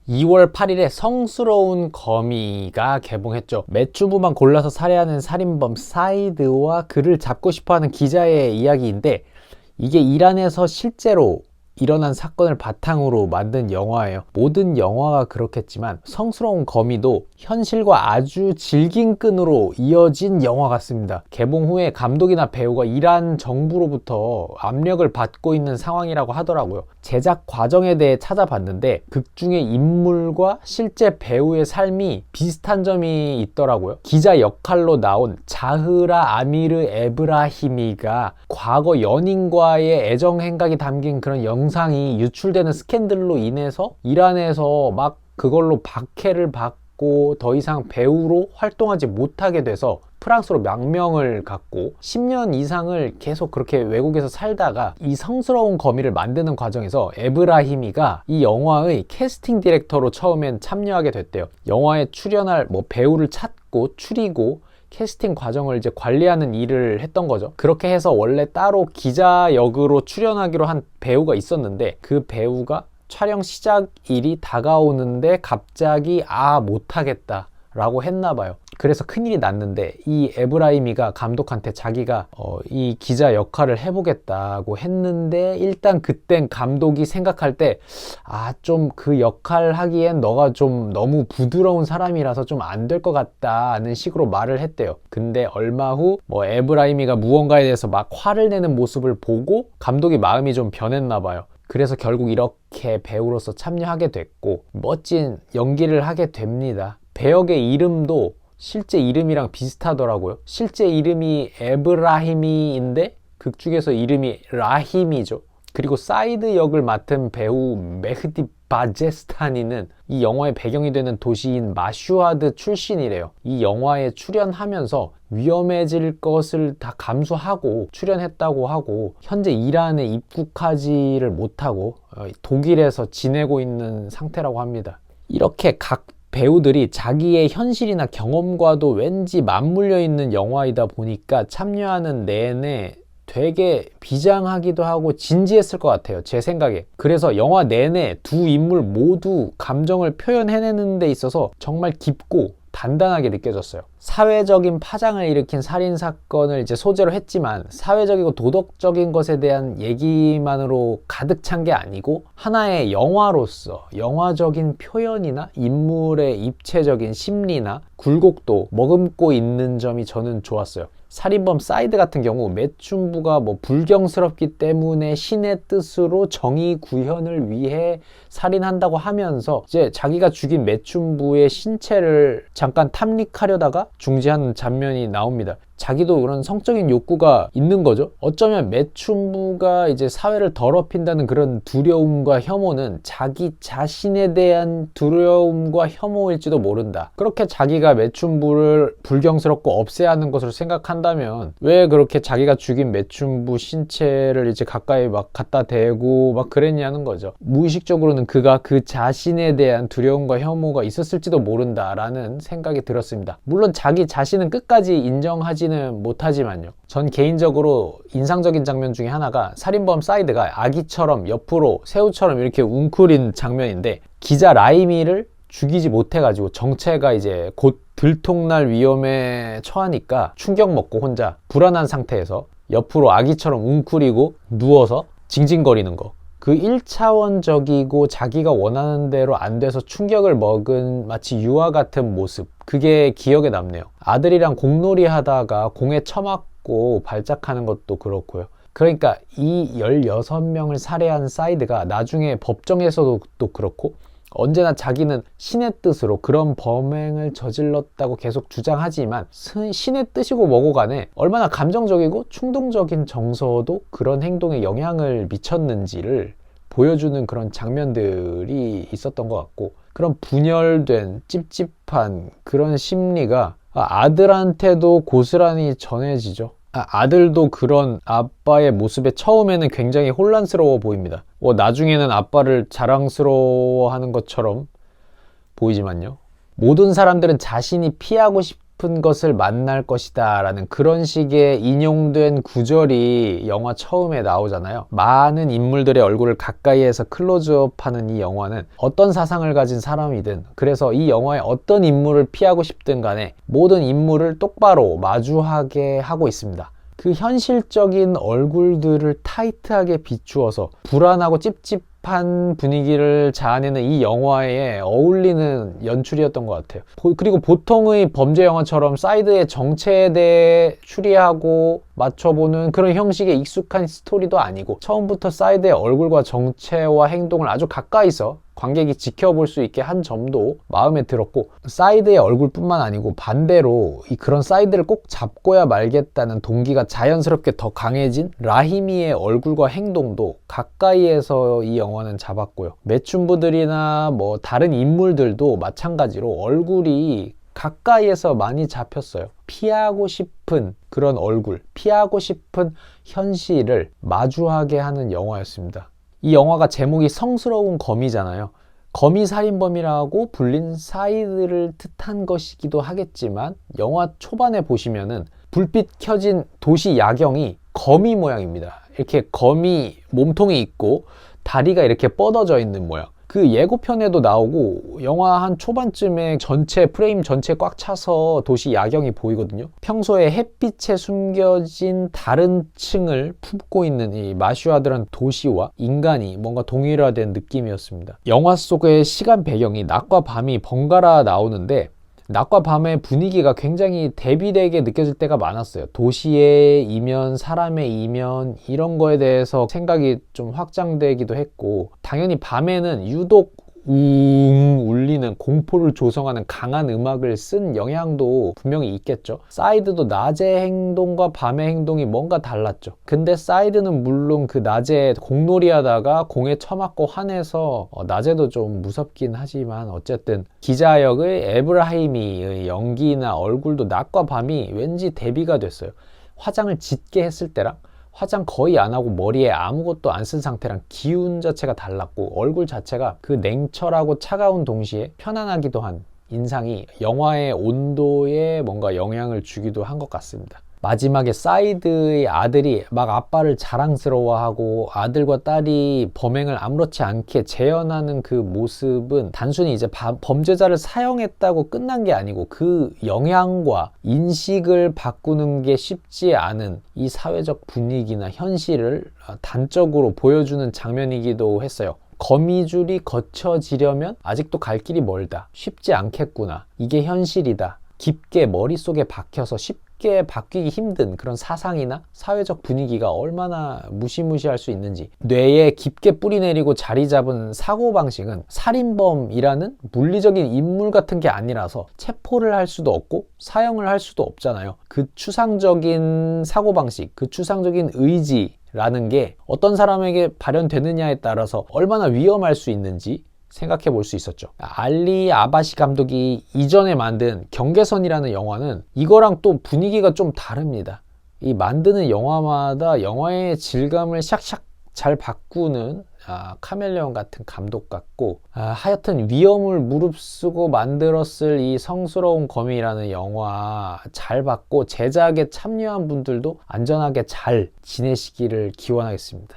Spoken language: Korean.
2월 8일에 성스러운 거미가 개봉했죠. 매춘부만 골라서 살해하는 살인범 사이드와 그를 잡고 싶어하는 기자의 이야기인데, 이게 이란에서 실제로 일어난 사건을 바탕으로 만든 영화예요. 모든 영화가 그렇겠지만 성스러운 거미도 현실과 아주 질긴 끈으로 이어진 영화 같습니다. 개봉 후에 감독이나 배우가 이란 정부로부터 압력을 받고 있는 상황이라고 하더라고요. 제작 과정에 대해 찾아봤는데 극 중의 인물과 실제 배우의 삶이 비슷한 점이 있더라고요. 기자 역할로 나온 자흐라 아미르 에브라히미가 과거 연인과의 애정 행각이 담긴 그런 영상이 유출되는 스캔들로 인해서 이란에서 막 그걸로 박해를 받고 더 이상 배우로 활동하지 못하게 돼서 프랑스로 망명을 갖고 10년 이상을 계속 그렇게 외국에서 살다가 이 성스러운 거미를 만드는 과정에서 에브라히미가 이 영화의 캐스팅 디렉터로 처음엔 참여하게 됐대요. 영화에 출연할 배우를 찾고 추리고 캐스팅 과정을 이제 관리하는 일을 했던 거죠. 그렇게 해서 원래 따로 기자 역으로 출연하기로 한 배우가 있었는데, 그 배우가 촬영 시작일이 다가오는데 갑자기 못하겠다 라고 했나 봐요. 그래서 큰일이 났는데 이 에브라이미가 감독한테 자기가 이 기자 역할을 해보겠다고 했는데, 일단 그땐 감독이 생각할 때 좀 그 역할 하기엔 너가 좀 너무 부드러운 사람이라서 좀 안 될 것 같다는 식으로 말을 했대요. 근데 얼마 후 에브라이미가 무언가에 대해서 막 화를 내는 모습을 보고 감독이 마음이 좀 변했나 봐요. 그래서 결국 이렇게 배우로서 참여하게 됐고 멋진 연기를 하게 됩니다. 배역의 이름도 실제 이름이랑 비슷하더라고요. 실제 이름이 에브라히미인데 극 중에서 이름이 라힘이죠. 그리고 사이드 역을 맡은 배우 메흐디 바제스타니는 이 영화의 배경이 되는 도시인 마슈하드 출신이래요. 이 영화에 출연하면서 위험해질 것을 다 감수하고 출연했다고 하고, 현재 이란에 입국하지를 못하고 독일에서 지내고 있는 상태라고 합니다. 이렇게 각 배우들이 자기의 현실이나 경험과도 왠지 맞물려 있는 영화이다 보니까 참여하는 내내 되게 비장하기도 하고 진지했을 것 같아요, 제 생각에. 그래서 영화 내내 두 인물 모두 감정을 표현해내는 데 있어서 정말 깊고 단단하게 느껴졌어요. 사회적인 파장을 일으킨 살인사건을 이제 소재로 했지만 사회적이고 도덕적인 것에 대한 얘기만으로 가득 찬 게 아니고 하나의 영화로서 영화적인 표현이나 인물의 입체적인 심리나 굴곡도 머금고 있는 점이 저는 좋았어요. 살인범 사이드 같은 경우 매춘부가 불경스럽기 때문에 신의 뜻으로 정의 구현을 위해 살인한다고 하면서 이제 자기가 죽인 매춘부의 신체를 잠깐 탐닉하려다가 중지하는 장면이 나옵니다. 자기도 그런 성적인 욕구가 있는 거죠. 어쩌면 매춘부가 이제 사회를 더럽힌다는 그런 두려움과 혐오는 자기 자신에 대한 두려움과 혐오일지도 모른다. 그렇게 자기가 매춘부를 불경스럽고 없애야 하는 것으로 생각한다면 왜 그렇게 자기가 죽인 매춘부 신체를 이제 가까이 막 갖다 대고 막 그랬냐는 거죠. 무의식적으로는 그가 그 자신에 대한 두려움과 혐오가 있었을지도 모른다라는 생각이 들었습니다. 물론 자기 자신은 끝까지 인정하지는 못하지만요. 전 개인적으로 인상적인 장면 중에 하나가 살인범 사이드가 아기처럼 옆으로 새우처럼 이렇게 웅크린 장면인데, 기자 라이미를 죽이지 못해가지고 정체가 이제 곧 들통날 위험에 처하니까 충격 먹고 혼자 불안한 상태에서 옆으로 아기처럼 웅크리고 누워서 징징거리는 거. 그 1차원적이고 자기가 원하는 대로 안 돼서 충격을 먹은 마치 유아 같은 모습, 그게 기억에 남네요. 아들이랑 공놀이 하다가 공에 처맞고 발작하는 것도 그렇고요. 그러니까 이 16명을 살해한 사이드가 나중에 법정에서도 또 그렇고 언제나 자기는 신의 뜻으로 그런 범행을 저질렀다고 계속 주장하지만 신의 뜻이고 뭐고 간에 얼마나 감정적이고 충동적인 정서도 그런 행동에 영향을 미쳤는지를 보여주는 그런 장면들이 있었던 것 같고, 그런 분열된 찝찝한 그런 심리가 아들한테도 고스란히 전해지죠. 아들도 그런 아빠의 모습에 처음에는 굉장히 혼란스러워 보입니다. 나중에는 아빠를 자랑스러워하는 것처럼 보이지만요. 모든 사람들은 자신이 피하고 싶은 싶은 것을 만날 것이다 라는 그런 식의 인용된 구절이 영화 처음에 나오잖아요. 많은 인물들의 얼굴을 가까이에서 클로즈업하는 이 영화는 어떤 사상을 가진 사람이든, 그래서 이 영화의 어떤 인물을 피하고 싶든 간에 모든 인물을 똑바로 마주하게 하고 있습니다. 그 현실적인 얼굴들을 타이트하게 비추어서 불안하고 찝찝한 분위기를 자아내는 이 영화에 어울리는 연출이었던 것 같아요. 그리고 보통의 범죄 영화처럼 사이드의 정체에 대해 추리하고 맞춰보는 그런 형식의 익숙한 스토리도 아니고, 처음부터 사이드의 얼굴과 정체와 행동을 아주 가까이서 관객이 지켜볼 수 있게 한 점도 마음에 들었고, 사이드의 얼굴뿐만 아니고 반대로 그런 사이드를 꼭 잡고야 말겠다는 동기가 자연스럽게 더 강해진 라히미의 얼굴과 행동도 가까이에서 이 영화는 잡았고요. 매춘부들이나 뭐 다른 인물들도 마찬가지로 얼굴이 가까이에서 많이 잡혔어요. 피하고 싶은 그런 얼굴, 피하고 싶은 현실을 마주하게 하는 영화였습니다. 이 영화가 제목이 성스러운 거미잖아요. 거미살인범이라고 불린 사이드를 뜻한 것이기도 하겠지만, 영화 초반에 보시면은 불빛 켜진 도시 야경이 거미 모양입니다. 이렇게 거미 몸통이 있고 다리가 이렇게 뻗어져 있는 모양. 그 예고편에도 나오고 영화 한 초반쯤에 프레임 전체 꽉 차서 도시 야경이 보이거든요. 평소에 햇빛에 숨겨진 다른 층을 품고 있는 이 마슈아드란 도시와 인간이 뭔가 동일화된 느낌이었습니다. 영화 속의 시간 배경이 낮과 밤이 번갈아 나오는데, 낮과 밤의 분위기가 굉장히 대비되게 느껴질 때가 많았어요. 도시의 이면, 사람의 이면, 이런 거에 대해서 생각이 좀 확장되기도 했고, 당연히 밤에는 유독 울리는 공포를 조성하는 강한 음악을 쓴 영향도 분명히 있겠죠. 사이드도 낮의 행동과 밤의 행동이 뭔가 달랐죠. 근데 사이드는 물론 그 낮에 공놀이 하다가 공에 처맞고 화내서 낮에도 좀 무섭긴 하지만, 어쨌든 기자 역의 에브라히미의 연기나 얼굴도 낮과 밤이 왠지 대비가 됐어요. 화장을 짙게 했을 때랑 화장 거의 안 하고 머리에 아무것도 안 쓴 상태랑 기운 자체가 달랐고, 얼굴 자체가 그 냉철하고 차가운 동시에 편안하기도 한 인상이 영화의 온도에 뭔가 영향을 주기도 한 것 같습니다. 마지막에 사이드의 아들이 막 아빠를 자랑스러워하고 아들과 딸이 범행을 아무렇지 않게 재현하는 그 모습은 단순히 이제 범죄자를 사형했다고 끝난 게 아니고, 그 영향과 인식을 바꾸는 게 쉽지 않은 이 사회적 분위기나 현실을 단적으로 보여주는 장면이기도 했어요. 거미줄이 거쳐지려면 아직도 갈 길이 멀다. 쉽지 않겠구나. 이게 현실이다. 깊게 머릿속에 박혀서 쉽게 바뀌기 힘든 그런 사상이나 사회적 분위기가 얼마나 무시무시할 수 있는지, 뇌에 깊게 뿌리내리고 자리 잡은 사고방식은 살인범이라는 물리적인 인물 같은 게 아니라서 체포를 할 수도 없고 사형을 할 수도 없잖아요. 그 추상적인 사고방식, 그 추상적인 의지라는 게 어떤 사람에게 발현되느냐에 따라서 얼마나 위험할 수 있는지 생각해 볼 수 있었죠. 알리 아바시 감독이 이전에 만든 경계선이라는 영화는 이거랑 또 분위기가 좀 다릅니다. 이 만드는 영화마다 영화의 질감을 샥샥 잘 바꾸는 카멜레온 같은 감독 같고, 하여튼 위험을 무릅쓰고 만들었을 이 성스러운 거미라는 영화 잘 봤고, 제작에 참여한 분들도 안전하게 잘 지내시기를 기원하겠습니다.